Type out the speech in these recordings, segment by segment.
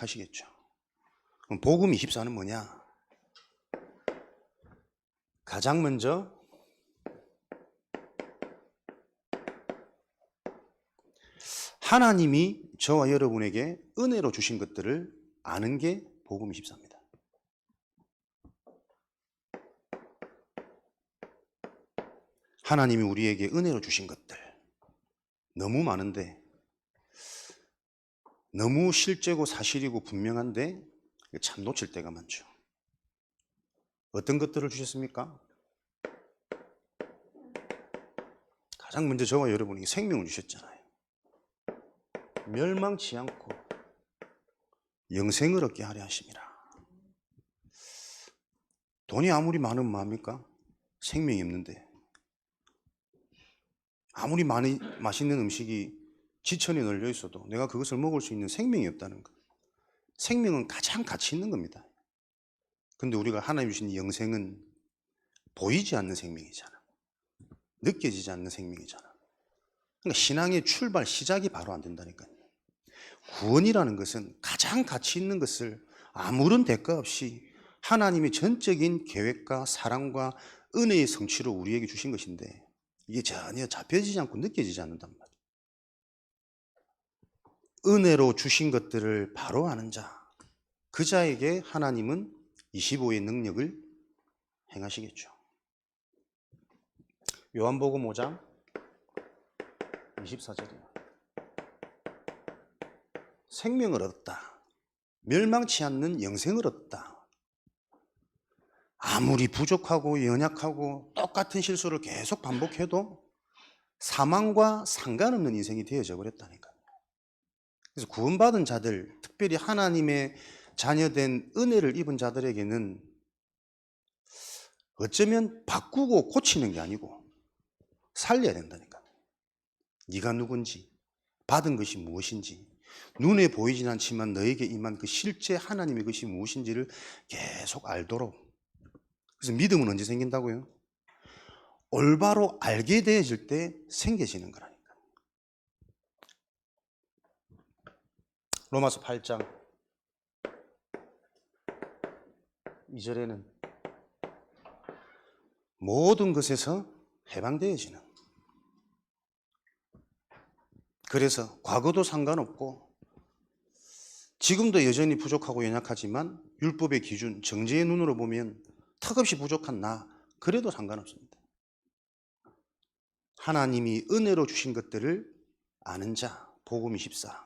생각하시겠죠. 그럼 복음 24는 뭐냐? 가장 먼저 하나님이 저와 여러분에게 은혜로 주신 것들을 아는 게 복음 24입니다. 하나님이 우리에게 은혜로 주신 것들 너무 많은데, 너무 실제고 사실이고 분명한데 참 놓칠 때가 많죠. 어떤 것들을 주셨습니까? 가장 먼저 저와 여러분에게 생명을 주셨잖아요. 멸망치 않고 영생을 얻게 하려 하심이라. 돈이 아무리 많으면 뭐합니까? 생명이 없는데. 아무리 많이 맛있는 음식이 지천에 널려 있어도 내가 그것을 먹을 수 있는 생명이 없다는 것. 생명은 가장 가치 있는 겁니다. 근데 우리가 하나님 주신 영생은 보이지 않는 생명이잖아. 느껴지지 않는 생명이잖아. 그러니까 신앙의 출발, 시작이 바로 안 된다니까요. 구원이라는 것은 가장 가치 있는 것을 아무런 대가 없이 하나님의 전적인 계획과 사랑과 은혜의 성취로 우리에게 주신 것인데, 이게 전혀 잡혀지지 않고 느껴지지 않는단 말이에요. 은혜로 주신 것들을 바로 아는 자, 그 자에게 하나님은 25의 능력을 행하시겠죠. 요한복음 5장 24절이요. 생명을 얻었다. 멸망치 않는 영생을 얻었다. 아무리 부족하고 연약하고 똑같은 실수를 계속 반복해도 사망과 상관없는 인생이 되어져 버렸다니까요. 그래서 구원받은 자들, 특별히 하나님의 자녀된 은혜를 입은 자들에게는 어쩌면 바꾸고 고치는 게 아니고 살려야 된다니까요. 네가 누군지, 받은 것이 무엇인지, 눈에 보이진 않지만 너에게 임한 그 실제 하나님의 것이 무엇인지를 계속 알도록. 그래서 믿음은 언제 생긴다고요? 올바로 알게 되어질 때 생겨지는 거라니까. 로마서 8장 2절에는 모든 것에서 해방되어지는, 그래서 과거도 상관없고 지금도 여전히 부족하고 연약하지만 율법의 기준, 정죄의 눈으로 보면 턱없이 부족한 나, 그래도 상관없습니다. 하나님이 은혜로 주신 것들을 아는 자, 복음 24.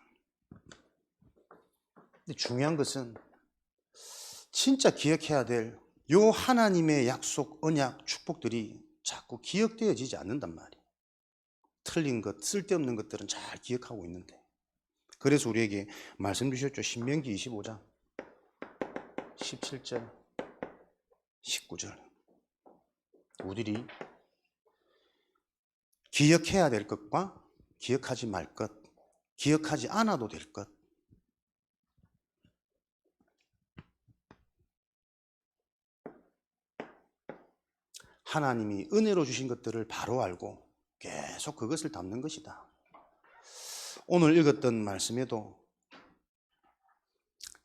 근데 중요한 것은 진짜 기억해야 될 요 하나님의 약속, 언약, 축복들이 자꾸 기억되어지지 않는단 말이에요. 틀린 것, 쓸데없는 것들은 잘 기억하고 있는데. 그래서 우리에게 말씀 주셨죠. 신명기 25장 17절 19절. 우리들이 기억해야 될 것과 기억하지 말 것, 기억하지 않아도 될 것. 하나님이 은혜로 주신 것들을 바로 알고 계속 그것을 담는 것이다. 오늘 읽었던 말씀에도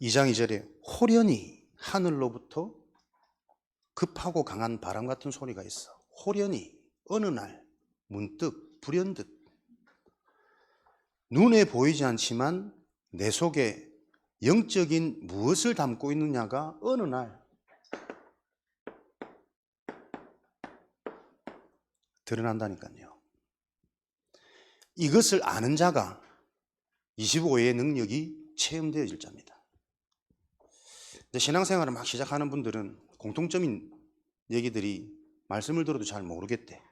2장 2절에 호련히 하늘로부터 급하고 강한 바람 같은 소리가 있어. 호련히, 어느 날 문득 불현듯 눈에 보이지 않지만 내 속에 영적인 무엇을 담고 있느냐가 어느 날 드러난다니까요. 이것을 아는 자가 25의 능력이 체험되어질 자입니다. 신앙생활을 막 시작하는 분들은 공통점인 얘기들이 말씀을 들어도 잘 모르겠대.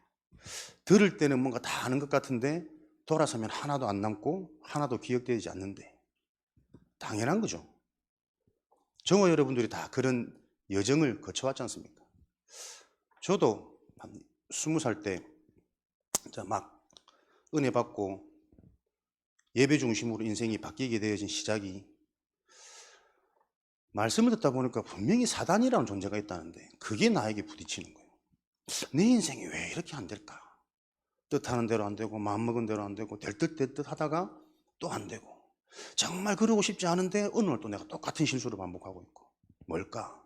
들을 때는 뭔가 다 아는 것 같은데 돌아서면 하나도 안 남고 하나도 기억되지 않는데, 당연한 거죠. 저와 여러분들이 다 그런 여정을 거쳐왔지 않습니까? 저도 한 20살 때 막 은혜 받고 예배 중심으로 인생이 바뀌게 되어진 시작이, 말씀을 듣다 보니까 분명히 사단이라는 존재가 있다는데 그게 나에게 부딪히는 거예요. 내 인생이 왜 이렇게 안 될까? 뜻하는 대로 안 되고 마음먹은 대로 안 되고 될 듯 하다가 또 안 되고, 정말 그러고 싶지 않은데 어느 날 또 내가 똑같은 실수를 반복하고 있고. 뭘까?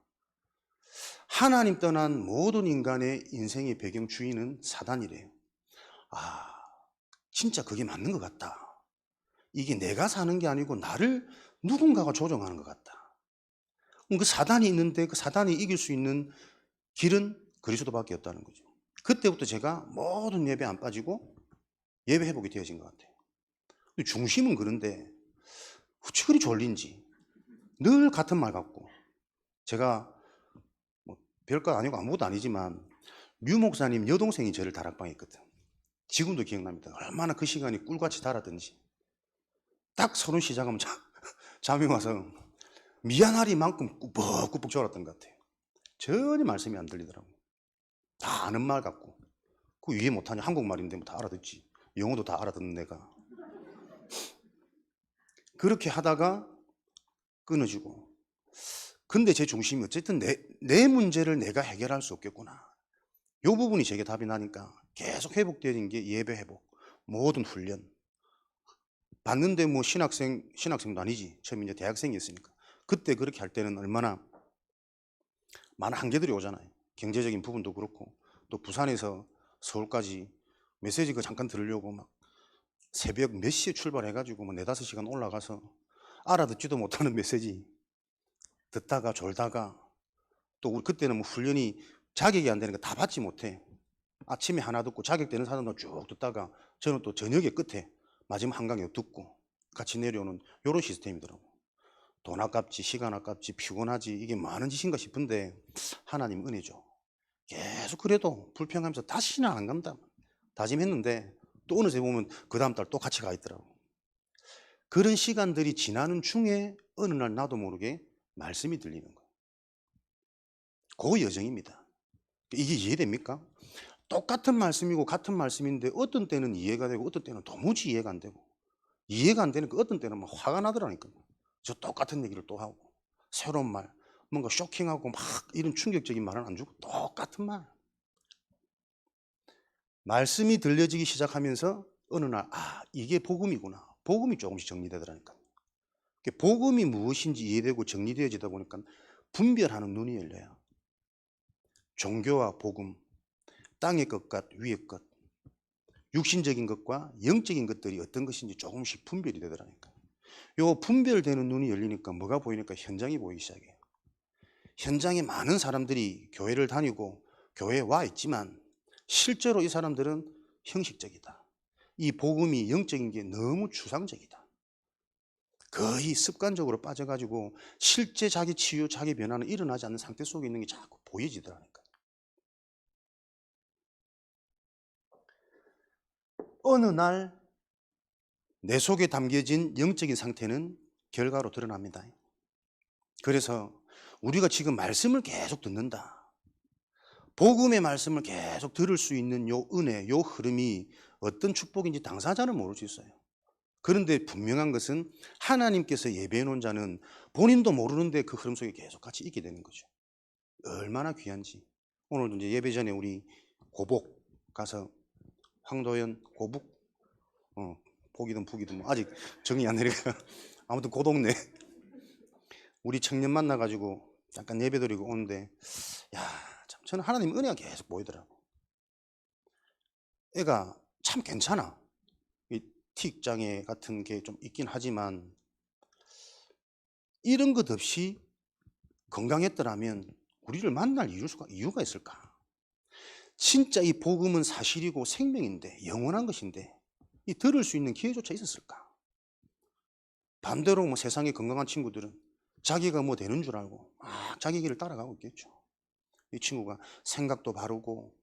하나님 떠난 모든 인간의 인생의 배경 주인은 사단이래요. 아, 진짜 그게 맞는 것 같다. 이게 내가 사는 게 아니고 나를 누군가가 조종하는 것 같다. 그 사단이 있는데 그 사단이 이길 수 있는 길은 그리스도밖에 없다는 거죠. 그때부터 제가 모든 예배 안 빠지고 예배 회복이 되어진 것 같아요. 중심은 그런데 어찌 그리 졸린지 늘 같은 말 같고, 제가 뭐 별것 아니고 아무것도 아니지만 류 목사님 여동생이 저를 다락방에 있거든. 지금도 기억납니다. 얼마나 그 시간이 꿀같이 달았던지. 딱 서론 시작하면 잠이 와서 미안하리만큼 꾸벅꾸벅 졸았던 것 같아요. 전혀 말씀이 안 들리더라고요. 다 아는 말 같고. 그 이해 못하냐? 한국말인데 뭐 다 알아듣지. 영어도 다 알아듣는 내가. 그렇게 하다가 끊어지고. 근데 제 중심이 어쨌든 내 문제를 내가 해결할 수 없겠구나. 이 부분이 제게 답이 나니까 계속 회복되는 게 예배 회복, 모든 훈련. 봤는데 뭐 신학생도 아니지. 처음 이제 대학생이었으니까. 그때 그렇게 할 때는 얼마나 많은 한계들이 오잖아요. 경제적인 부분도 그렇고, 또 부산에서 서울까지 메시지 그 잠깐 들으려고 막 새벽 몇 시에 출발해가지고 뭐 4-5시간 올라가서 알아듣지도 못하는 메시지 듣다가 졸다가, 또 우리 그때는 뭐 훈련이 자격이 안 되니까 다 받지 못해. 아침에 하나 듣고 자격되는 사람도 쭉 듣다가 저는 또 저녁에 끝에 마지막 한강에 듣고 같이 내려오는 이런 시스템이더라고. 돈 아깝지, 시간 아깝지, 피곤하지, 이게 많은 짓인가 싶은데 하나님 은혜죠. 계속 그래도 불평하면서 다시는 안 간다 다짐했는데, 또 어느새 보면 그 다음 달 또 같이 가 있더라고. 그런 시간들이 지나는 중에 어느 날 나도 모르게 말씀이 들리는 거예요. 그 여정입니다. 이게 이해됩니까? 똑같은 말씀이고 같은 말씀인데 어떤 때는 이해가 되고 어떤 때는 도무지 이해가 안 되고, 이해가 안 되니까 어떤 때는 막 화가 나더라니까요. 저 똑같은 얘기를 또 하고, 새로운 말, 뭔가 쇼킹하고 막 이런 충격적인 말은 안 주고 똑같은 말. 말씀이 들려지기 시작하면서 어느 날 이게 복음이구나. 복음이 조금씩 정리되더라니까요. 복음이 무엇인지 이해되고 정리되어지다 보니까 분별하는 눈이 열려요. 종교와 복음, 땅의 것과 위의 것, 육신적인 것과 영적인 것들이 어떤 것인지 조금씩 분별이 되더라니까요. 요 분별되는 눈이 열리니까 뭐가 보이니까 현장이 보이기 시작해요. 현장에 많은 사람들이 교회를 다니고 교회에 와 있지만 실제로 이 사람들은 형식적이다. 이 복음이 영적인 게 너무 추상적이다. 거의 습관적으로 빠져가지고 실제 자기 치유, 자기 변화는 일어나지 않는 상태 속에 있는 게 자꾸 보여지더라니까. 어느 날 내 속에 담겨진 영적인 상태는 결과로 드러납니다. 그래서 우리가 지금 말씀을 계속 듣는다. 복음의 말씀을 계속 들을 수 있는 요 은혜, 요 흐름이 어떤 축복인지 당사자는 모를 수 있어요. 그런데 분명한 것은 하나님께서 예배해 놓은 자는 본인도 모르는데 그 흐름 속에 계속 같이 있게 되는 거죠. 얼마나 귀한지. 오늘도 이제 예배 전에 우리 고복 가서 황도현 고북, 복이든 북이든 뭐 아직 정이 안 내리니까 아무튼 그 동네 우리 청년 만나가지고 잠깐 예배드리고 오는데, 야, 참 저는 하나님 은혜가 계속 보이더라고. 애가 참 괜찮아. 이 틱장애 같은 게 좀 있긴 하지만 이런 것 없이 건강했더라면 우리를 만날 이유가 있을까? 진짜 이 복음은 사실이고 생명인데, 영원한 것인데 이 들을 수 있는 기회조차 있었을까? 반대로 뭐 세상의 건강한 친구들은 자기가 뭐 되는 줄 알고 막 자기 길을 따라가고 있겠죠. 이 친구가 생각도 바르고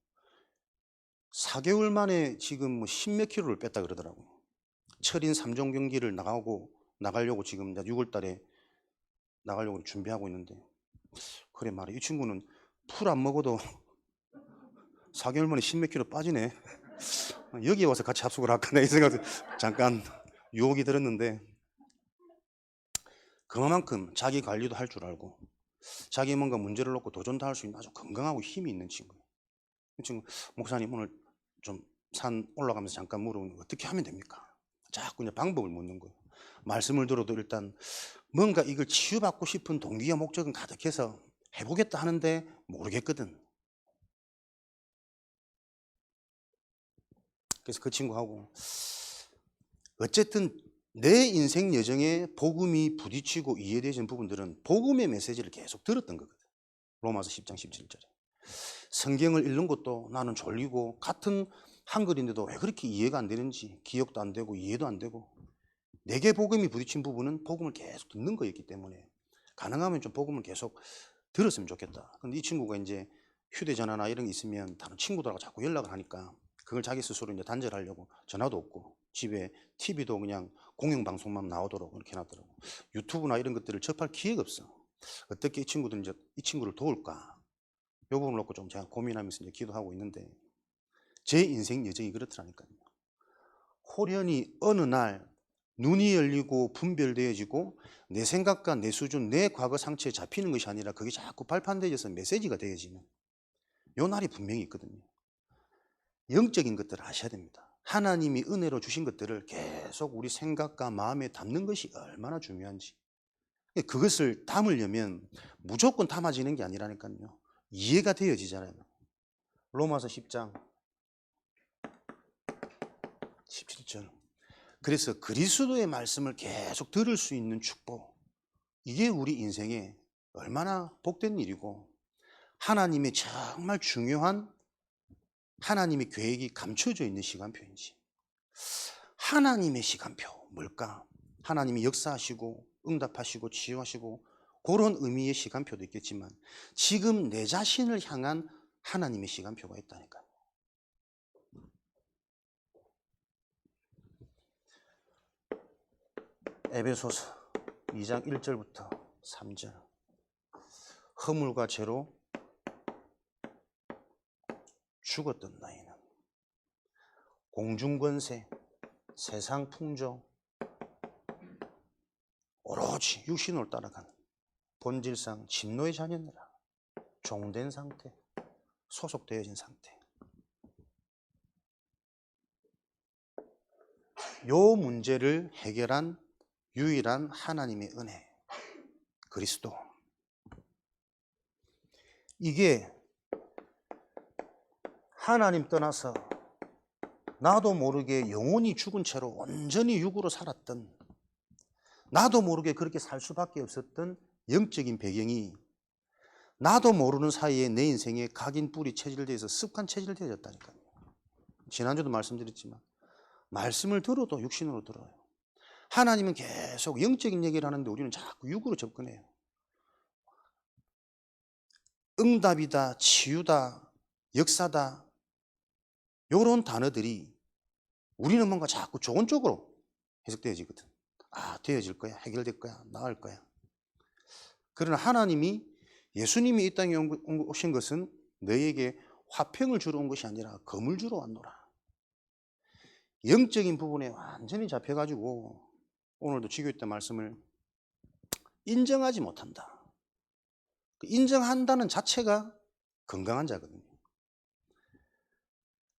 4개월 만에 지금 뭐 10몇 킬로를 뺐다 그러더라고요. 철인 3종 경기를 나가려고 지금 6월 달에 나가려고 준비하고 있는데, 그래 말이야. 이 친구는 풀 안 먹어도 4개월 만에 10몇 킬로 빠지네. 여기에 와서 같이 합숙을 할까 이 생각 잠깐 유혹이 들었는데, 그만큼 자기 관리도 할 줄 알고 자기 뭔가 문제를 놓고 도전도 할 수 있는 아주 건강하고 힘이 있는 친구예요. 이 친구, 목사님 오늘 좀 산 올라가면서 잠깐 물어보는 거 어떻게 하면 됩니까? 자꾸 이제 방법을 묻는 거예요. 말씀을 들어도 일단 뭔가 이걸 치유받고 싶은 동기와 목적은 가득해서 해보겠다 하는데 모르겠거든. 그래서 그 친구하고 어쨌든 내 인생 여정에 복음이 부딪히고 이해되는 부분들은 복음의 메시지를 계속 들었던 거거든. 로마서 10장 17절에. 성경을 읽는 것도 나는 졸리고 같은 한글인데도 왜 그렇게 이해가 안 되는지 기억도 안 되고 이해도 안 되고 내게 복음이 부딪힌 부분은 복음을 계속 듣는 거였기 때문에 가능하면 좀 복음을 계속 들었으면 좋겠다. 근데 이 친구가 이제 휴대전화나 이런 게 있으면 다른 친구들하고 자꾸 연락을 하니까 그걸 자기 스스로 이제 단절하려고 전화도 없고 집에 TV도 그냥 공영방송만 나오도록 이렇게 해놨더라고. 유튜브나 이런 것들을 접할 기회가 없어. 어떻게 이 친구들은 이제 이 친구를 도울까? 요 부분을 놓고 좀 제가 고민하면서 이제 기도하고 있는데 제 인생 여정이 그렇더라니까요. 호련히 어느 날 눈이 열리고 분별되어지고 내 생각과 내 수준, 내 과거 상처에 잡히는 것이 아니라 그게 자꾸 발판되어져서 메시지가 되어지는 요 날이 분명히 있거든요. 영적인 것들을 아셔야 됩니다. 하나님이 은혜로 주신 것들을 계속 우리 생각과 마음에 담는 것이 얼마나 중요한지. 그것을 담으려면 무조건 담아지는 게 아니라니까요. 이해가 되어지잖아요. 로마서 10장 17절. 그래서 그리스도의 말씀을 계속 들을 수 있는 축복. 이게 우리 인생에 얼마나 복된 일이고 하나님의 정말 중요한 하나님의 계획이 감춰져 있는 시간표인지. 하나님의 시간표 뭘까? 하나님이 역사하시고 응답하시고 치유하시고 그런 의미의 시간표도 있겠지만 지금 내 자신을 향한 하나님의 시간표가 있다니까요. 에베소서 2장 1절부터 3절. 허물과 죄로 죽었던 너희는 공중권세, 세상 풍조, 오로지 육신으로 따라가는 본질상 진노의 자녀니라. 종된 상태, 소속되어진 상태. 요 문제를 해결한 유일한 하나님의 은혜, 그리스도. 이게 하나님 떠나서 나도 모르게 영혼이 죽은 채로 온전히 육으로 살았던, 나도 모르게 그렇게 살 수밖에 없었던 영적인 배경이 나도 모르는 사이에 내 인생에 각인 뿌리 체질되어서 습관 체질되어졌다니까요. 지난주도 말씀드렸지만 말씀을 들어도 육신으로 들어요. 하나님은 계속 영적인 얘기를 하는데 우리는 자꾸 육으로 접근해요. 응답이다, 치유다, 역사다, 이런 단어들이 우리는 뭔가 자꾸 좋은 쪽으로 해석되어지거든. 아, 되어질 거야, 해결될 거야, 나을 거야. 그러나 하나님이, 예수님이 이 땅에 오신 것은 너에게 화평을 주러 온 것이 아니라 검을 주러 왔노라. 영적인 부분에 완전히 잡혀가지고 오늘도 지교회 때 말씀을 인정하지 못한다. 인정한다는 자체가 건강한 자거든요.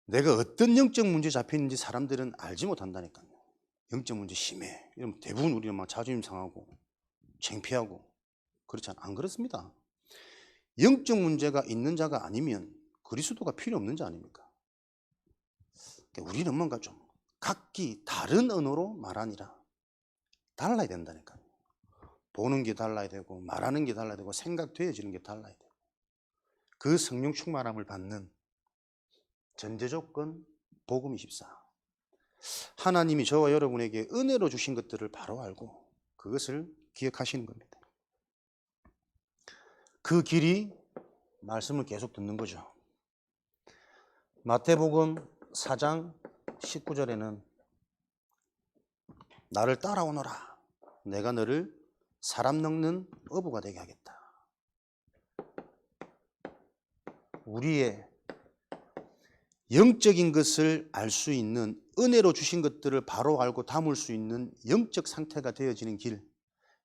내가 어떤 영적 문제에 잡혀있는지 사람들은 알지 못한다니까요. 영적 문제 심해 이러면 대부분 우리는 막 자존심 상하고 창피하고 그렇지 않아? 안 그렇습니다. 영적 문제가 있는 자가 아니면 그리스도가 필요 없는 자 아닙니까? 우리는 뭔가 좀 각기 다른 언어로 말하니라. 달라야 된다니까요. 보는 게 달라야 되고 말하는 게 달라야 되고 생각되어지는 게 달라야 되고 그 성령 충만함을 받는 전제조건 복음24. 하나님이 저와 여러분에게 은혜로 주신 것들을 바로 알고 그것을 기억하시는 겁니다. 그 길이 말씀을 계속 듣는 거죠. 마태복음 4장 19절에는 나를 따라오너라. 내가 너를 사람 낚는 어부가 되게 하겠다. 우리의 영적인 것을 알 수 있는, 은혜로 주신 것들을 바로 알고 담을 수 있는 영적 상태가 되어지는 길,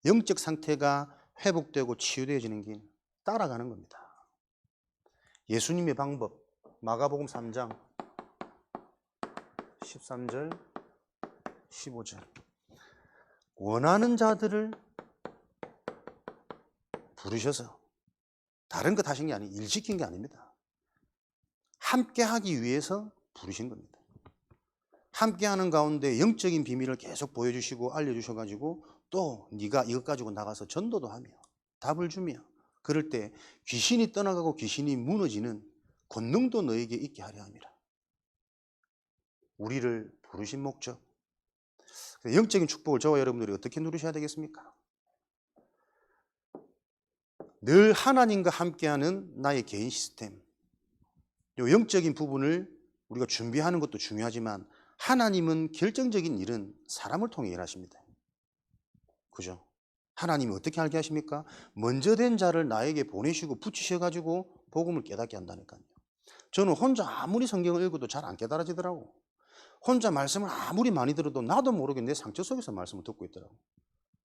영적 상태가 회복되고 치유되어지는 길, 따라가는 겁니다. 예수님의 방법, 마가복음 3장 13절 15절. 원하는 자들을 부르셔서 다른 것 하신 게 아니고 일 시킨 게 아닙니다. 함께 하기 위해서 부르신 겁니다. 함께 하는 가운데 영적인 비밀을 계속 보여주시고 알려주셔가지고 또 네가 이것 가지고 나가서 전도도 하며 답을 주며 그럴 때 귀신이 떠나가고 귀신이 무너지는 권능도 너에게 있게 하려 함이라. 우리를 부르신 목적. 영적인 축복을 저와 여러분들이 어떻게 누리셔야 되겠습니까? 늘 하나님과 함께하는 나의 개인 시스템. 이 영적인 부분을 우리가 준비하는 것도 중요하지만 하나님은 결정적인 일은 사람을 통해 일하십니다. 그죠? 하나님이 어떻게 알게 하십니까? 먼저 된 자를 나에게 보내시고 붙이셔가지고 복음을 깨닫게 한다니까요. 저는 혼자 아무리 성경을 읽어도 잘 안 깨달아지더라고. 혼자 말씀을 아무리 많이 들어도 나도 모르게 내 상처 속에서 말씀을 듣고 있더라고.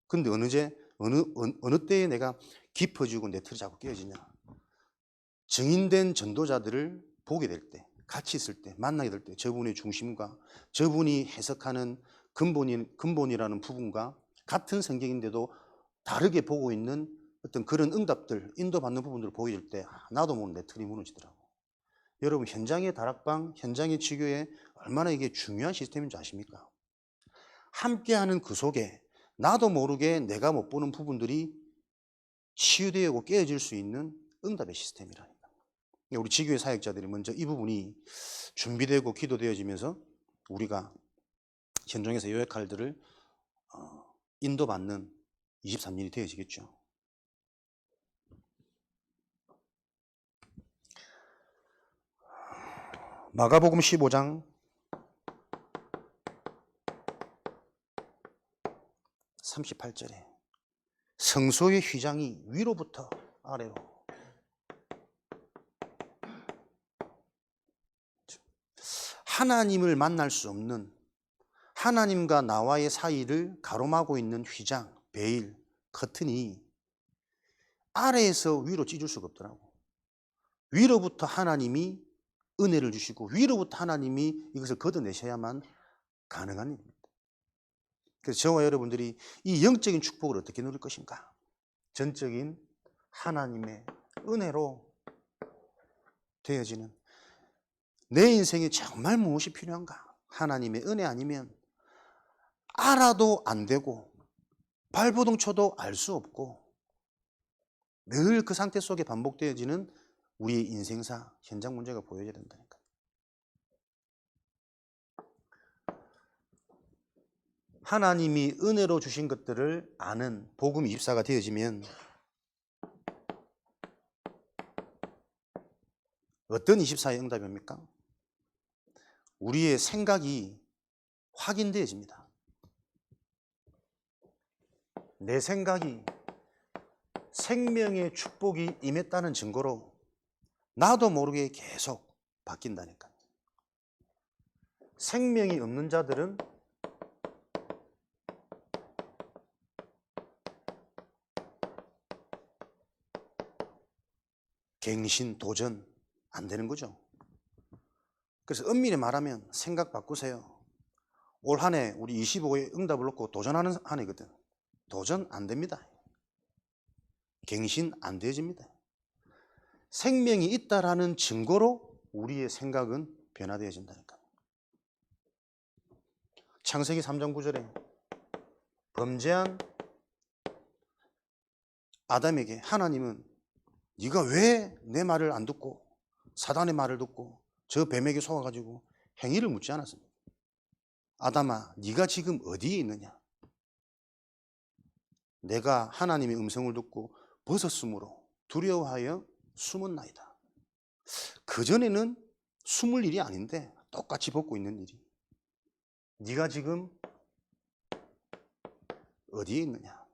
근데 어느 때에 내가 깊어지고 내 틀이 자꾸 깨어지냐? 증인된 전도자들을 보게 될 때, 같이 있을 때, 만나게 될 때 저분의 중심과 저분이 해석하는 근본이라는 부분과 같은 성경인데도 다르게 보고 있는 어떤 그런 응답들, 인도받는 부분들을 보게 될 때 나도 모르는 내 틀이 무너지더라고. 여러분 현장의 다락방, 현장의 치교에 얼마나 이게 중요한 시스템인 줄 아십니까? 함께하는 그 속에 나도 모르게 내가 못 보는 부분들이 치유되고 깨어질 수 있는 응답의 시스템이라니까. 우리 지교회 사역자들이 먼저 이 부분이 준비되고 기도되어지면서 우리가 현장에서 이 역할들을 인도받는 23년이 되어지겠죠. 마가복음 15장 38절에 성소의 휘장이 위로부터 아래로 하나님을 만날 수 없는 하나님과 나와의 사이를 가로막고 있는 휘장, 베일, 커튼이 아래에서 위로 찢을 수가 없더라고. 위로부터 하나님이 은혜를 주시고 위로부터 하나님이 이것을 걷어내셔야만 가능한 일입니다. 그래서 저와 여러분들이 이 영적인 축복을 어떻게 누릴 것인가? 전적인 하나님의 은혜로 되어지는 내 인생에 정말 무엇이 필요한가? 하나님의 은혜 아니면 알아도 안 되고 발버둥 쳐도 알 수 없고 늘 그 상태 속에 반복되어지는 우리의 인생사, 현장 문제가 보여야 된다니까. 하나님이 은혜로 주신 것들을 아는 복음 24가 되어지면 어떤 24의 응답입니까? 우리의 생각이 확인되어집니다. 내 생각이 생명의 축복이 임했다는 증거로 나도 모르게 계속 바뀐다니까요. 생명이 없는 자들은 갱신, 도전 안 되는 거죠. 그래서 엄밀히 말하면 생각 바꾸세요. 올 한 해 우리 25의 응답을 놓고 도전하는 한 해거든. 도전 안 됩니다. 갱신 안 되어집니다. 생명이 있다라는 증거로 우리의 생각은 변화되어진다니까. 창세기 3장 9절에 범죄한 아담에게 하나님은 네가 왜 내 말을 안 듣고 사단의 말을 듣고 저 뱀에게 속아가지고 행위를 묻지 않았습니다. 아담아, 네가 지금 어디에 있느냐? 내가 하나님의 음성을 듣고 벗었으므로 두려워하여 숨었나이다. 그전에는 숨을 일이 아닌데 똑같이 벗고 있는 일이. 네가 지금 어디에 있느냐?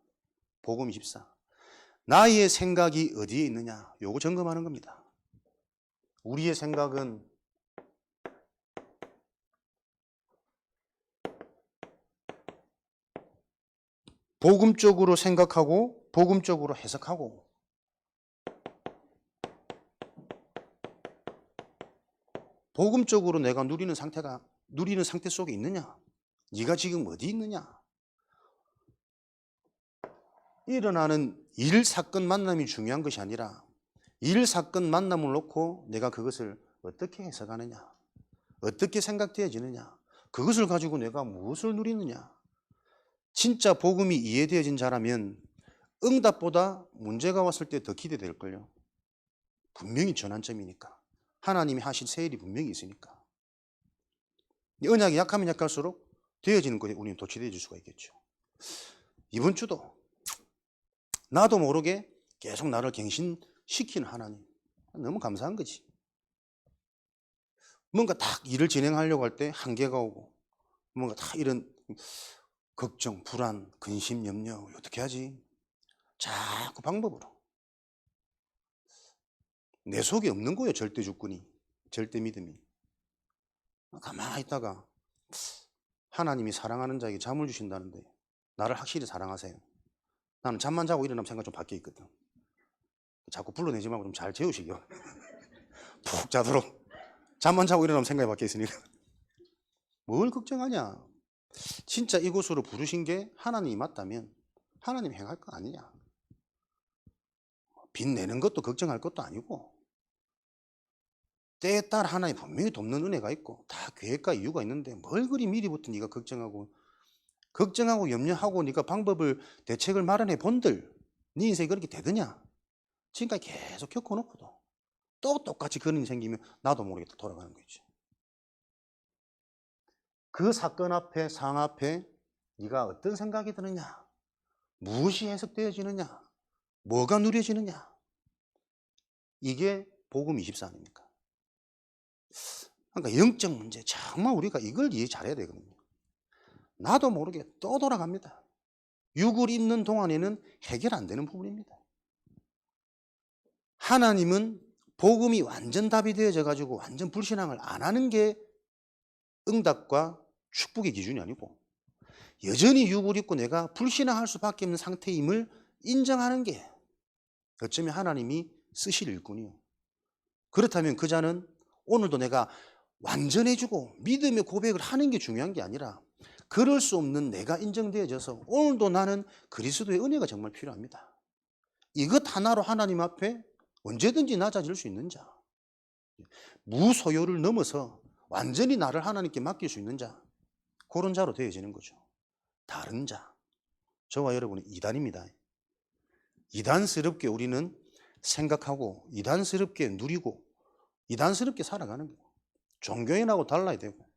복음 24. 나의 생각이 어디에 있느냐? 요거 점검하는 겁니다. 우리의 생각은 복음적으로 생각하고 복음적으로 해석하고 복음적으로 내가 누리는 상태 속에 있느냐? 네가 지금 어디 있느냐? 일어나는 일, 사건, 만남이 중요한 것이 아니라 일, 사건, 만남을 놓고 내가 그것을 어떻게 해석하느냐, 어떻게 생각되어지느냐, 그것을 가지고 내가 무엇을 누리느냐. 진짜 복음이 이해되어진 자라면 응답보다 문제가 왔을 때 더 기대될걸요. 분명히 전환점이니까. 하나님이 하신 세일이 분명히 있으니까. 언약이 약하면 약할수록 되어지는 것에 우리는 도취되어질 수가 있겠죠. 이번 주도 나도 모르게 계속 나를 갱신시키는 하나님, 너무 감사한 거지. 뭔가 딱 일을 진행하려고 할 때 한계가 오고, 뭔가 다 이런 걱정, 불안, 근심, 염려, 어떻게 하지? 자꾸 방법으로. 내 속에 없는 거예요, 절대 주권이, 절대 믿음이. 가만히 있다가 하나님이 사랑하는 자에게 잠을 주신다는데 나를 확실히 사랑하세요. 나는 잠만 자고 일어나면 생각 좀 바뀌어 있거든. 자꾸 불러내지 말고 좀 잘 재우시겨. 푹 자도록. 잠만 자고 일어나면 생각이 바뀌어 있으니까. 뭘 걱정하냐. 진짜 이곳으로 부르신 게 하나님이 맞다면 하나님이 행할 거 아니냐. 빚 내는 것도 걱정할 것도 아니고, 때에 따라 하나님 분명히 돕는 은혜가 있고 다 계획과 이유가 있는데 뭘 그리 미리부터 네가 걱정하고 염려하고 네가 방법을, 대책을 마련해 본들 네 인생이 그렇게 되더냐. 지금까지 계속 겪어놓고도 또 똑같이 그런 일이 생기면 나도 모르게 돌아가는 거죠. 그 사건 앞에, 상황 앞에 네가 어떤 생각이 드느냐, 무엇이 해석되어지느냐, 뭐가 누려지느냐, 이게 복음 24 아닙니까? 그러니까 영적 문제, 정말 우리가 이걸 이해 잘해야 되거든요. 나도 모르게 또 돌아갑니다. 육을 입는 동안에는 해결 안 되는 부분입니다. 하나님은 복음이 완전 답이 되어져 가지고 완전 불신앙을 안 하는 게 응답과 축복의 기준이 아니고, 여전히 육을 입고 내가 불신앙할 수밖에 없는 상태임을 인정하는 게 어쩌면 하나님이 쓰실 일꾼이요. 그렇다면 그 자는 오늘도 내가 완전해지고 믿음의 고백을 하는 게 중요한 게 아니라, 그럴 수 없는 내가 인정되어져서 오늘도 나는 그리스도의 은혜가 정말 필요합니다. 이것 하나로 하나님 앞에 언제든지 낮아질 수 있는 자, 무소유를 넘어서 완전히 나를 하나님께 맡길 수 있는 자, 그런 자로 되어지는 거죠. 다른 자, 저와 여러분은 이단입니다. 이단스럽게 우리는 생각하고 이단스럽게 누리고 이단스럽게 살아가는 거예요. 종교인하고 달라야 되고,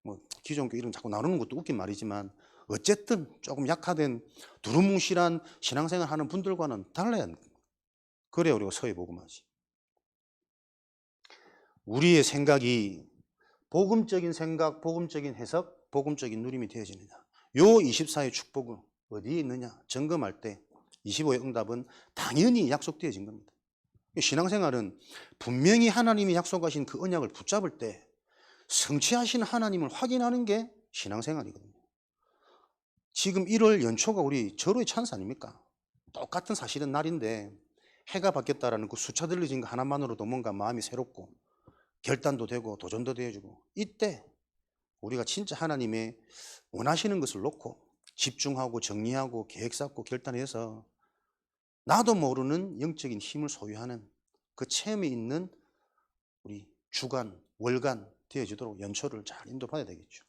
뭐 기존교 이름 자꾸 나누는 것도 웃긴 말이지만 어쨌든 조금 약화된 두루뭉실한 신앙생활 하는 분들과는 달라야 하는 거예요. 그래야 우리가 서해 복음하지. 우리의 생각이 복음적인 생각, 복음적인 해석, 복음적인 누림이 되어지느냐. 요 24의 축복은 어디에 있느냐 점검할 때 25의 응답은 당연히 약속되어진 겁니다. 신앙생활은 분명히 하나님이 약속하신 그 언약을 붙잡을 때 성취하신 하나님을 확인하는 게 신앙생활이거든요. 지금 1월 연초가 우리 절호의 찬스 아닙니까? 똑같은 사실은 날인데 해가 바뀌었다라는 그 숫자 들려진 거 하나만으로도 뭔가 마음이 새롭고 결단도 되고 도전도 되어지고, 이때 우리가 진짜 하나님의 원하시는 것을 놓고 집중하고 정리하고 계획 쌓고 결단해서 나도 모르는 영적인 힘을 소유하는 그 체험이 있는 우리 주간, 월간 되어지도록 연초를 잘 인도받아야 되겠죠.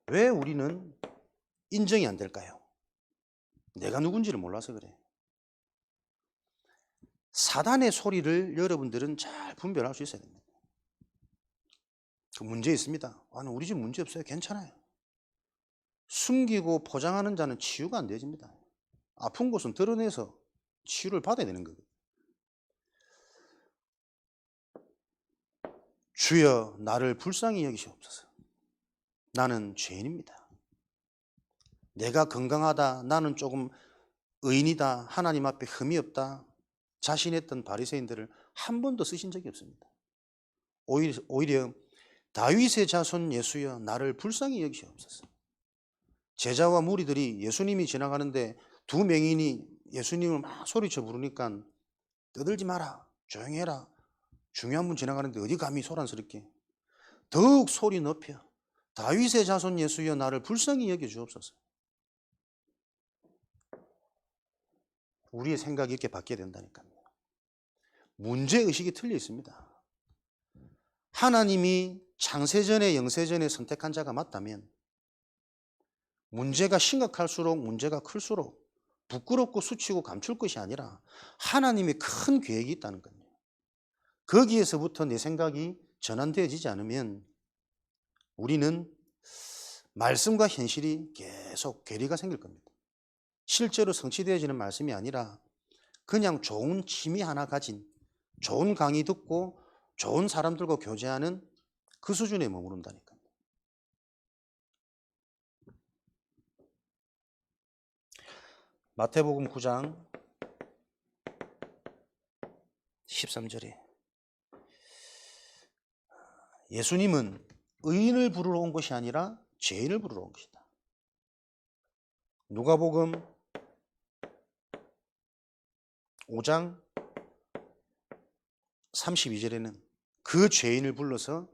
왜 우리는 인정이 안 될까요? 내가 누군지를 몰라서 그래. 사단의 소리를 여러분들은 잘 분별할 수 있어야 됩니다. 그 문제 있습니다. 우리 집 문제 없어요. 괜찮아요. 숨기고 포장하는 자는 치유가 안 되어집니다. 아픈 곳은 드러내서 치유를 받아야 되는 거거든요. 주여 나를 불쌍히 여기시옵소서. 나는 죄인입니다. 내가 건강하다, 나는 조금 의인이다, 하나님 앞에 흠이 없다 자신했던 바리새인들을 한 번도 쓰신 적이 없습니다. 오히려 다윗의 자손 예수여 나를 불쌍히 여기시옵소서. 제자와 무리들이 예수님이 지나가는데 두 맹인이 예수님을 막 소리쳐 부르니까 떠들지 마라, 조용히 해라. 중요한 분 지나가는데 어디 감히 소란스럽게. 더욱 소리 높여 다윗의 자손 예수여 나를 불쌍히 여겨 주옵소서. 우리의 생각이 이렇게 바뀌어야 된다니까요. 문제의식이 틀려 있습니다. 하나님이 창세전에 영세전에 선택한 자가 맞다면 문제가 심각할수록 문제가 클수록 부끄럽고 수치고 감출 것이 아니라 하나님의 큰 계획이 있다는 거예요. 거기에서부터 내 생각이 전환되어지지 않으면 우리는 말씀과 현실이 계속 괴리가 생길 겁니다. 실제로 성취되어지는 말씀이 아니라 그냥 좋은 취미 하나 가진, 좋은 강의 듣고 좋은 사람들과 교제하는 그 수준에 머무른다니까요. 마태복음 9장 13절에 예수님은 의인을 부르러 온 것이 아니라 죄인을 부르러 온 것이다. 누가복음 5장 32절에는 그 죄인을 불러서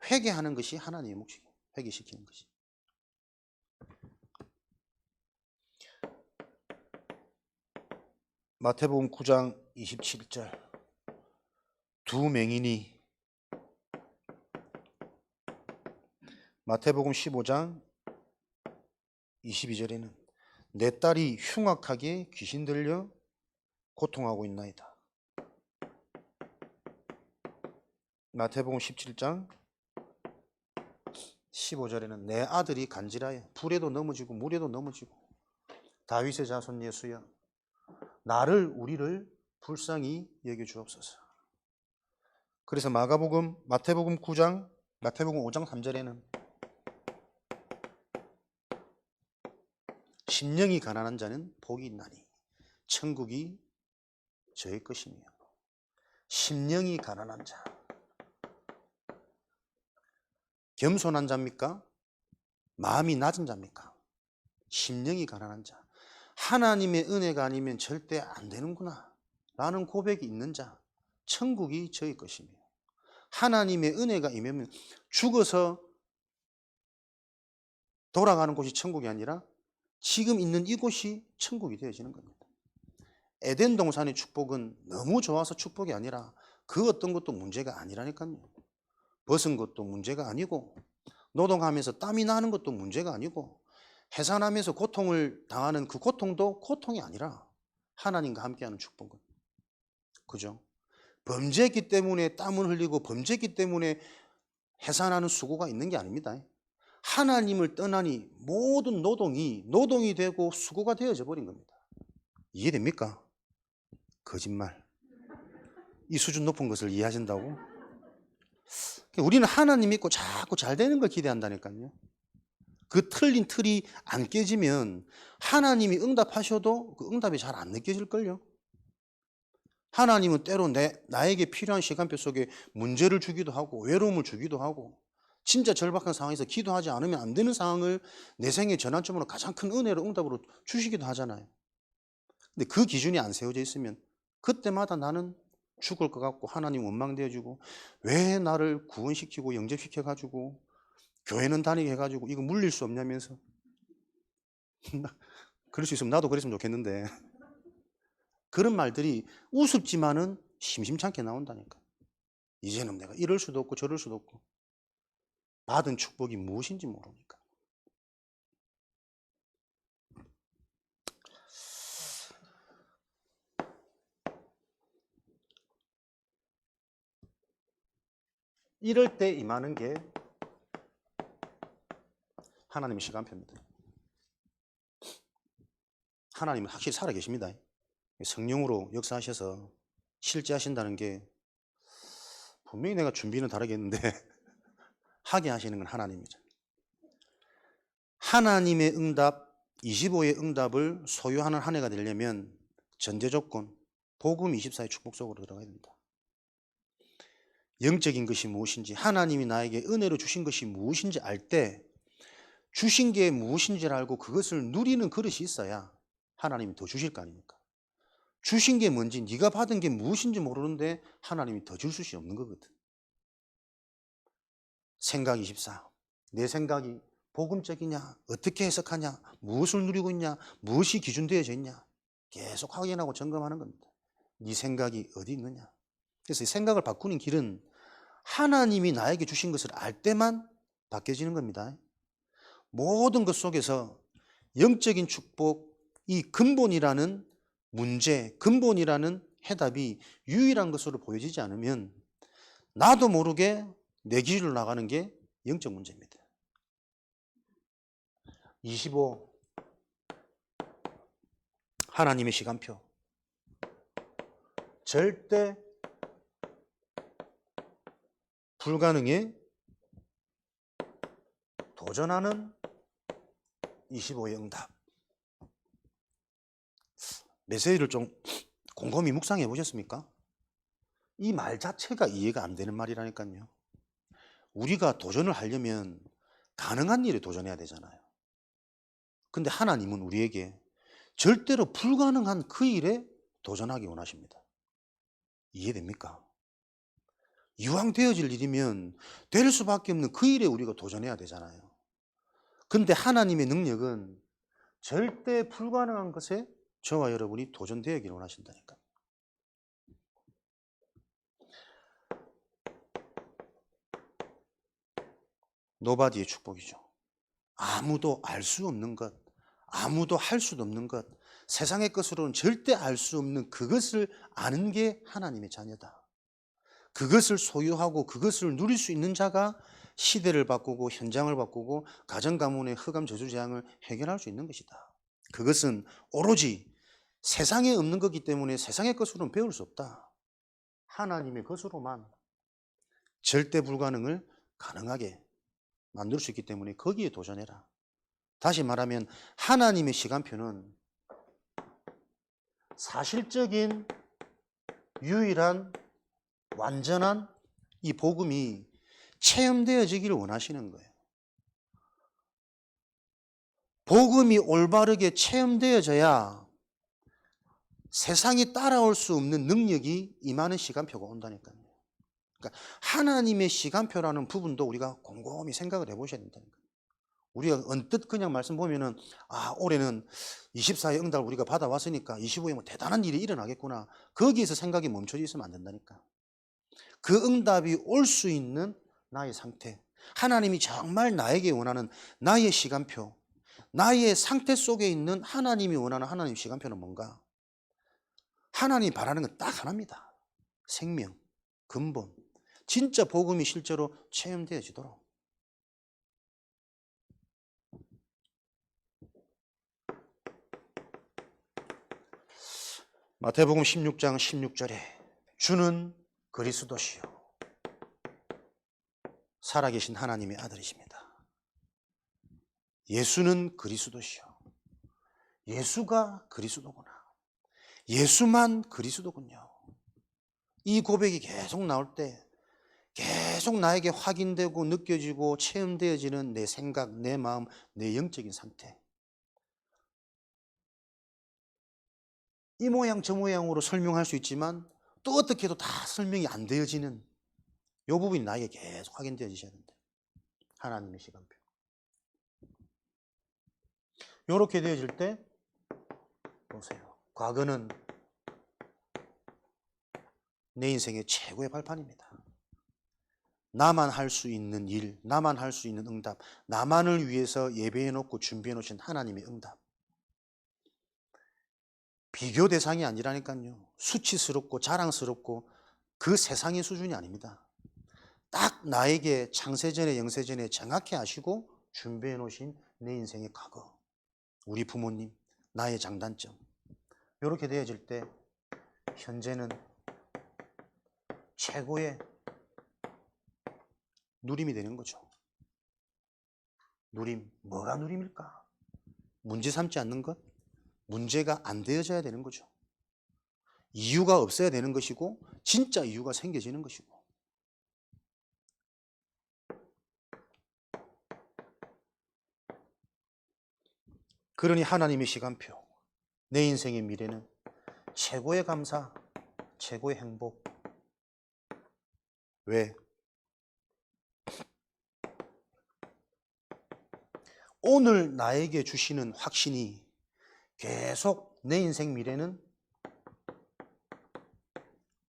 회개하는 것이 하나님의 몫이에요. 회개시키는 것이. 마태복음 9장 27절 두 맹인이 마태복음 15장 22절에는 내 딸이 흉악하게 귀신 들려 고통하고 있나이다. 마태복음 17장 15절에는 내 아들이 간질하여 불에도 넘어지고 물에도 넘어지고 다윗의 자손 예수여 나를 우리를 불쌍히 여겨 주옵소서. 그래서 마태복음 5장 3절에는 심령이 가난한 자는 복이 있나니 천국이 저의 것이며. 심령이 가난한 자, 겸손한 자입니까? 마음이 낮은 자입니까? 심령이 가난한 자, 하나님의 은혜가 아니면 절대 안 되는구나 라는 고백이 있는 자, 천국이 저의 것이며. 하나님의 은혜가 임하면 죽어서 돌아가는 곳이 천국이 아니라 지금 있는 이곳이 천국이 되어지는 겁니다. 에덴 동산의 축복은 너무 좋아서 축복이 아니라 그 어떤 것도 문제가 아니라니까요. 벗은 것도 문제가 아니고 노동하면서 땀이 나는 것도 문제가 아니고 해산하면서 고통을 당하는 그 고통도 고통이 아니라 하나님과 함께하는 축복은. 그죠? 범죄했기 때문에 땀을 흘리고 범죄했기 때문에 해산하는 수고가 있는 게 아닙니다. 하나님을 떠나니 모든 노동이 되고 수고가 되어져 버린 겁니다. 이해됩니까? 거짓말. 이 수준 높은 것을 이해하신다고? 우리는 하나님 믿고 자꾸 잘 되는 걸 기대한다니까요. 그 틀린 틀이 안 깨지면 하나님이 응답하셔도 그 응답이 잘 안 느껴질걸요. 하나님은 때로 나에게 필요한 시간표 속에 문제를 주기도 하고 외로움을 주기도 하고 진짜 절박한 상황에서 기도하지 않으면 안 되는 상황을 내 생의 전환점으로 가장 큰 은혜로 응답으로 주시기도 하잖아요. 근데 그 기준이 안 세워져 있으면 그때마다 나는 죽을 것 같고 하나님 원망되어지고 왜 나를 구원시키고 영접시켜가지고 교회는 다니게 해가지고 이거 물릴 수 없냐면서. 그럴 수 있으면 나도 그랬으면 좋겠는데 그런 말들이 우습지만은 심심찮게 나온다니까. 이제는 내가 이럴 수도 없고 저럴 수도 없고 받은 축복이 무엇인지 모르니까. 이럴 때 임하는 게 하나님의 시간표입니다. 하나님은 확실히 살아계십니다. 성령으로 역사하셔서 실제 하신다는 게 분명히 내가 준비는 다르겠는데 하게 하시는 건 하나님이죠. 하나님의 응답, 25의 응답을 소유하는 한 해가 되려면 전제 조건, 복음 24의 축복 속으로 들어가야 된다. 영적인 것이 무엇인지, 하나님이 나에게 은혜로 주신 것이 무엇인지 알 때 주신 게 무엇인지를 알고 그것을 누리는 그릇이 있어야 하나님이 더 주실 거 아닙니까? 주신 게 뭔지, 네가 받은 게 무엇인지 모르는데 하나님이 더 줄 수시 없는 거거든. 생각 24. 내 생각이 복음적이냐, 어떻게 해석하냐, 무엇을 누리고 있냐, 무엇이 기준되어져 있냐, 계속 확인하고 점검하는 겁니다. 네 생각이 어디 있느냐. 그래서 이 생각을 바꾸는 길은 하나님이 나에게 주신 것을 알 때만 바뀌어지는 겁니다. 모든 것 속에서 영적인 축복, 이 근본이라는 문제, 근본이라는 해답이 유일한 것으로 보여지지 않으면 나도 모르게 내 길로 나가는 게 영적 문제입니다. 25. 하나님의 시간표. 절대 불가능에 도전하는 25의 응답. 메시지를 좀 곰곰이 묵상해 보셨습니까? 이 말 자체가 이해가 안 되는 말이라니까요. 우리가 도전을 하려면 가능한 일에 도전해야 되잖아요. 근데 하나님은 우리에게 절대로 불가능한 그 일에 도전하기 원하십니다. 이해됩니까? 이왕 되어질 일이면 될 수밖에 없는 그 일에 우리가 도전해야 되잖아요. 근데 하나님의 능력은 절대 불가능한 것에 저와 여러분이 도전되어야기를 원하신다니까. 노바디의 축복이죠. 아무도 알 수 없는 것, 아무도 할 수도 없는 것, 세상의 것으로는 절대 알 수 없는 그것을 아는 게 하나님의 자녀다. 그것을 소유하고 그것을 누릴 수 있는 자가 시대를 바꾸고 현장을 바꾸고 가정 가문의 흑암 저주 재앙을 해결할 수 있는 것이다. 그것은 오로지 세상에 없는 거기 때문에 세상의 것으로는 배울 수 없다. 하나님의 것으로만 절대 불가능을 가능하게 만들 수 있기 때문에 거기에 도전해라. 다시 말하면 하나님의 시간표는 사실적인 유일한 완전한 이 복음이 체험되어지기를 원하시는 거예요. 복음이 올바르게 체험되어져야 세상이 따라올 수 없는 능력이 임하는 시간표가 온다니까요. 그러니까 하나님의 시간표라는 부분도 우리가 곰곰이 생각을 해보셔야 된다니까요. 우리가 언뜻 그냥 말씀 보면은 올해는 24의 응답을 우리가 받아왔으니까 25에 뭐 대단한 일이 일어나겠구나. 거기에서 생각이 멈춰져 있으면 안 된다니까. 그 응답이 올 수 있는 나의 상태, 하나님이 정말 나에게 원하는 나의 시간표, 나의 상태 속에 있는 하나님이 원하는 하나님의 시간표는 뭔가? 하나님이 바라는 건 딱 하나입니다. 생명, 근본, 진짜 복음이 실제로 체험되어지도록. 마태복음 16장 16절에 주는 그리스도시요 살아계신 하나님의 아들이십니다. 예수는 그리스도시요. 예수가 그리스도구나. 예수만 그리스도군요. 이 고백이 계속 나올 때 계속 나에게 확인되고 느껴지고 체험되어지는 내 생각, 내 마음, 내 영적인 상태. 이 모양 저 모양으로 설명할 수 있지만 또 어떻게 해도 다 설명이 안 되어지는 이 부분이 나에게 계속 확인되어지셔야 된다. 하나님의 시간표. 이렇게 되어질 때 보세요. 과거는 내 인생의 최고의 발판입니다. 나만 할 수 있는 일, 나만 할 수 있는 응답, 나만을 위해서 예배해 놓고 준비해 놓으신 하나님의 응답. 비교 대상이 아니라니까요. 수치스럽고 자랑스럽고 그 세상의 수준이 아닙니다. 딱 나에게 창세전에 영세전에 정확히 아시고 준비해 놓으신 내 인생의 과거, 우리 부모님, 나의 장단점. 이렇게 되어질 때 현재는 최고의 누림이 되는 거죠. 누림, 뭐가 누림일까? 문제 삼지 않는 것? 문제가 안 되어져야 되는 거죠. 이유가 없어야 되는 것이고 진짜 이유가 생겨지는 것이고. 그러니 하나님의 시간표, 내 인생의 미래는 최고의 감사, 최고의 행복. 왜? 오늘 나에게 주시는 확신이 계속 내 인생 미래는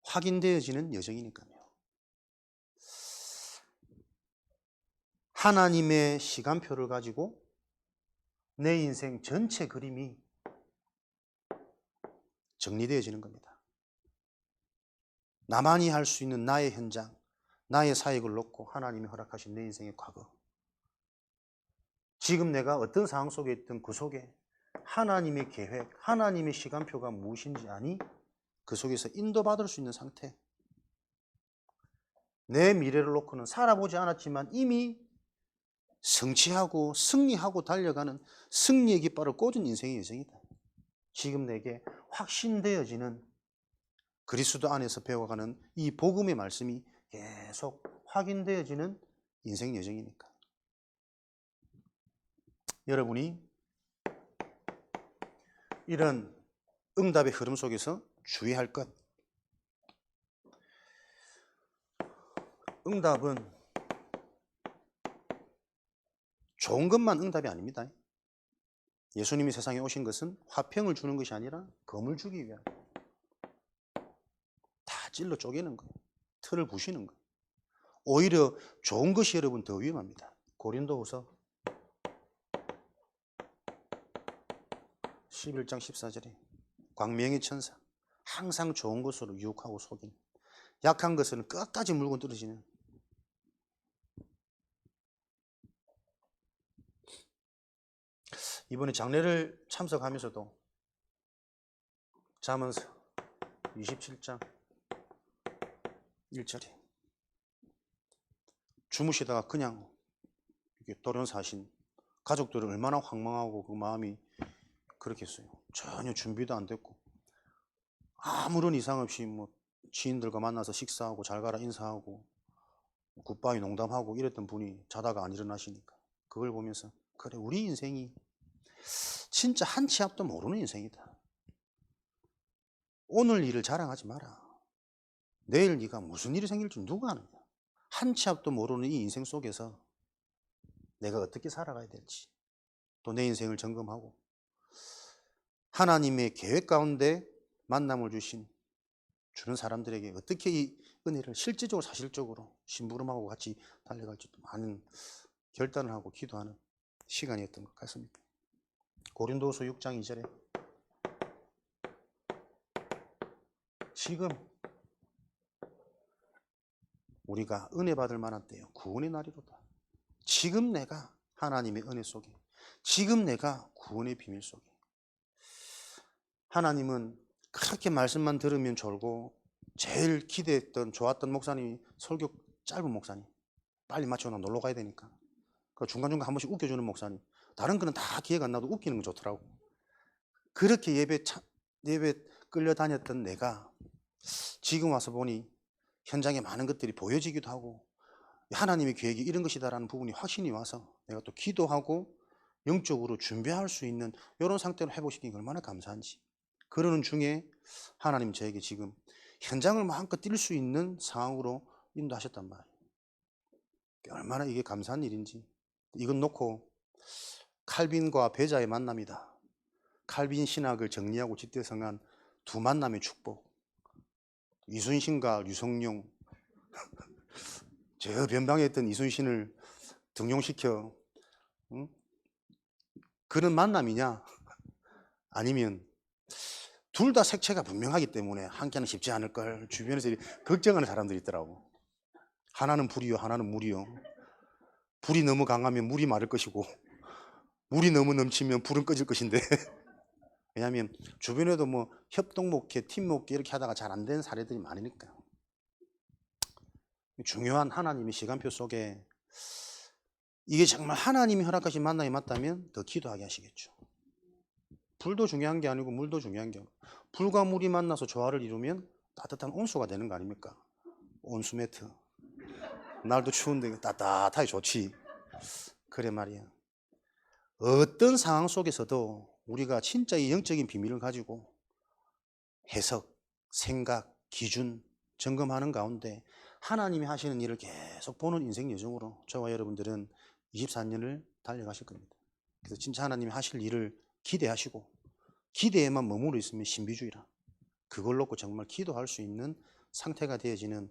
확인되어지는 여정이니까요. 하나님의 시간표를 가지고 내 인생 전체 그림이 정리되어지는 겁니다. 나만이 할 수 있는 나의 현장, 나의 사역을 놓고 하나님이 허락하신 내 인생의 과거, 지금 내가 어떤 상황 속에 있든 그 속에 하나님의 계획, 하나님의 시간표가 무엇인지 아니 그 속에서 인도받을 수 있는 상태. 내 미래를 놓고는 살아보지 않았지만 이미 성취하고 승리하고 달려가는 승리의 깃발을 꽂은 인생의 여정이다. 지금 내게 확신되어지는 그리스도 안에서 배워가는 이 복음의 말씀이 계속 확인되어지는 인생 여정이니까. 여러분이 이런 응답의 흐름 속에서 주의할 것. 응답은 좋은 것만 응답이 아닙니다. 예수님이 세상에 오신 것은 화평을 주는 것이 아니라 검을 주기 위한, 다 찔러 쪼개는 거예요. 틀을 부시는 거예요. 오히려 좋은 것이 여러분 더 위험합니다. 고린도후서 11장 14절에 광명의 천사, 항상 좋은 것으로 유혹하고 속이는, 약한 것은 끝까지 물고 떨어지는. 이번에 장례를 참석하면서도 잠언서 27장 1절에 주무시다가 그냥 이렇게 돌연사신 가족들은 얼마나 황망하고 그 마음이 그렇겠어요. 전혀 준비도 안 됐고 아무런 이상 없이 뭐 지인들과 만나서 식사하고 잘 가라 인사하고 굿바이 농담하고 이랬던 분이 자다가 안 일어나시니까 그걸 보면서 그래, 우리 인생이 진짜 한 치 앞도 모르는 인생이다. 오늘 일을 자랑하지 마라. 내일 네가 무슨 일이 생길지 누가 아느냐. 한 치 앞도 모르는 이 인생 속에서 내가 어떻게 살아가야 될지 또 내 인생을 점검하고 하나님의 계획 가운데 만남을 주는 사람들에게 어떻게 이 은혜를 실질적으로 사실적으로 심부름하고 같이 달려갈지도 많은 결단을 하고 기도하는 시간이었던 것 같습니다. 고린도후서 6장 2절에 지금 우리가 은혜 받을 만한 때요 구원의 날이로다. 지금 내가 하나님의 은혜 속에, 지금 내가 구원의 비밀 속에. 하나님은 그렇게 말씀만 들으면 졸고 제일 기대했던 좋았던 목사님이 설교 짧은 목사님, 빨리 마치고 놀러 가야 되니까 그 중간중간 한 번씩 웃겨주는 목사님, 다른 거는 다 기회가 안 나도 웃기는 거 좋더라고. 그렇게 예배 끌려다녔던 내가 지금 와서 보니 현장에 많은 것들이 보여지기도 하고 하나님의 계획이 이런 것이다라는 부분이 확신이 와서 내가 또 기도하고 영적으로 준비할 수 있는 이런 상태로 회복시키는 게 얼마나 감사한지. 그러는 중에 하나님 저에게 지금 현장을 마음껏 뛸 수 있는 상황으로 인도하셨단 말이에요. 얼마나 이게 감사한 일인지. 이건 놓고 칼빈과 베자의 만남이다. 칼빈 신학을 정리하고 집대성한 두 만남의 축복. 이순신과 류성룡, 저 변방에 있던 이순신을 등용시켜 그런 만남이냐? 아니면 둘 다 색채가 분명하기 때문에 함께는 쉽지 않을 걸 주변에서 걱정하는 사람들이 있더라고. 하나는 불이요, 하나는 물이요. 불이 너무 강하면 물이 마를 것이고 물이 너무 넘치면 불은 꺼질 것인데 왜냐하면 주변에도 뭐 협동 목회, 팀 목회 이렇게 하다가 잘 안 된 사례들이 많으니까. 중요한 하나님의 시간표 속에 이게 정말 하나님이 허락하신 만남이 맞다면 더 기도하게 하시겠죠. 불도 중요한 게 아니고 물도 중요한 게 아니고 불과 물이 만나서 조화를 이루면 따뜻한 온수가 되는 거 아닙니까? 온수 매트. 날도 추운데 따뜻하게 좋지. 그래 말이야. 어떤 상황 속에서도 우리가 진짜 이 영적인 비밀을 가지고 해석, 생각, 기준 점검하는 가운데 하나님이 하시는 일을 계속 보는 인생 여정으로 저와 여러분들은 24년을 달려가실 겁니다. 그래서 진짜 하나님이 하실 일을 기대하시고 기대에만 머무르 있으면 신비주의라. 그걸 놓고 정말 기도할 수 있는 상태가 되어지는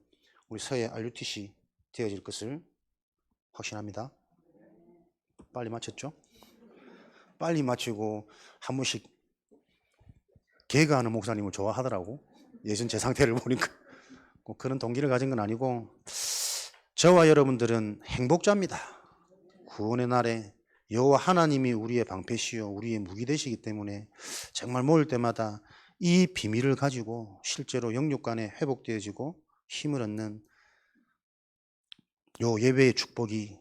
우리 서해 RUTC 되어질 것을 확신합니다. 빨리 마쳤죠? 빨리 마치고 한 번씩 개그하는 목사님을 좋아하더라고. 예전 제 상태를 보니까. 꼭 그런 동기를 가진 건 아니고 저와 여러분들은 행복자입니다. 구원의 날에 여호와 하나님이 우리의 방패시요 우리의 무기 되시기 때문에 정말 모일 때마다 이 비밀을 가지고 실제로 영육 간에 회복되어지고 힘을 얻는 요 예배의 축복이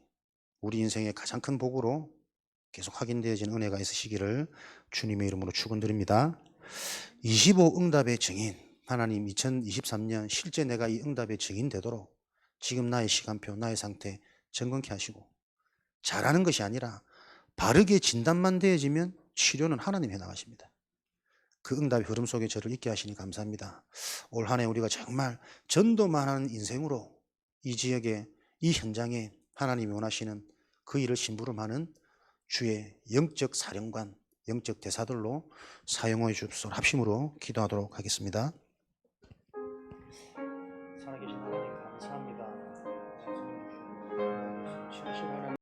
우리 인생의 가장 큰 복으로 계속 확인되어지는 은혜가 있으시기를 주님의 이름으로 축원드립니다. 25 응답의 증인 하나님 2023년 실제 내가 이 응답의 증인 되도록 지금 나의 시간표 나의 상태 점검케 하시고 잘하는 것이 아니라 바르게 진단만 되어지면 치료는 하나님이 해나가십니다. 그 응답의 흐름 속에 저를 있게 하시니 감사합니다. 올 한 해 우리가 정말 전도만 하는 인생으로 이 지역에 이 현장에 하나님이 원하시는 그 일을 심부름하는 주의 영적 사령관 영적 대사들로 사용하여 주옵소서 합심으로 기도하도록 하겠습니다.